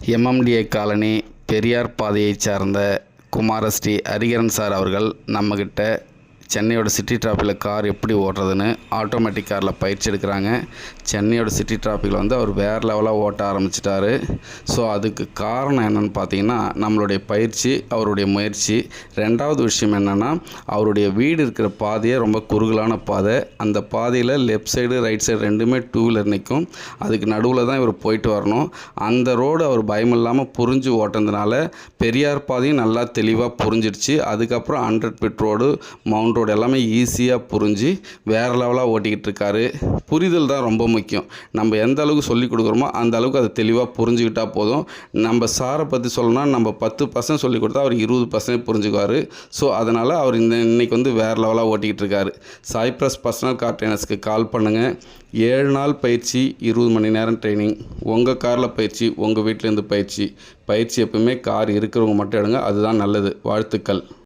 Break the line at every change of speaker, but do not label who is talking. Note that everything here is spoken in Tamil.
எம்எம்டிஏ காலனி பெரியார் பாதையைச் சார்ந்த குமாரஸ்ரீ ஹரிஹரன் சார் அவர்கள் நம்மக்கிட்ட சென்னையோட சிட்டி டிராஃபிக்கில் கார் எப்படி ஓட்டுறதுன்னு ஆட்டோமேட்டிக் காரில் பயிற்சி எடுக்கிறாங்க. சென்னையோட சிட்டி டிராஃபிக்கில் வந்து அவர் வேறு லெவலாக ஓட்ட ஆரம்பிச்சிட்டாரு. ஸோ அதுக்கு காரணம் என்னென்னு பார்த்தீங்கன்னா நம்மளுடைய பயிற்சி, அவருடைய முயற்சி. ரெண்டாவது விஷயம் என்னென்னா அவருடைய வீடு இருக்கிற பாதையே ரொம்ப குறுகலான பாதை. அந்த பாதையில் லெஃப்ட் சைடு ரைட் சைடு ரெண்டுமே டூ வீலர் நிற்கும். அதுக்கு நடுவில் தான் இவர் போயிட்டு வரணும். அந்த ரோடு அவர் பயமில்லாமல் புரிஞ்சு ஓட்டுனதுனால பெரியார் பாதையும் நல்லா தெளிவாக புரிஞ்சிடுச்சு. அதுக்கப்புறம் 100 ஃபீட் ரோடு, மவுண்ட் ரோடு எல்லாமே ஈஸியாக புரிஞ்சு வேறு லெவலாக ஓட்டிக்கிட்டு இருக்காரு. புரிதல் தான் ரொம்ப முக்கியம். நம்ம எந்த அளவுக்கு சொல்லி கொடுக்குறோமோ அந்த அளவுக்கு அதை தெளிவாக புரிஞ்சுக்கிட்டால் போதும். நம்ம சாரை பற்றி சொல்லணும்னா நம்ம 10% சொல்லி கொடுத்தா அவர் 20% புரிஞ்சுக்குவார். ஸோ அதனால் அவர் இன்றைக்கி வந்து வேறு லெவலாக ஓட்டிக்கிட்டு இருக்காரு. சாய்ப்ரஸ் பர்சனல் கார் ட்ரைனர்ஸ்க்கு கால் பண்ணுங்கள். 7 நாள் பயிற்சி, 20 மணி நேரம் ட்ரைனிங். உங்கள் காரில் பயிற்சி, உங்கள் வீட்டிலேருந்து பயிற்சி எப்பவுமே கார் இருக்கிறவங்க மட்டும் எடுங்க. அதுதான் நல்லது. வாழ்த்துக்கள்.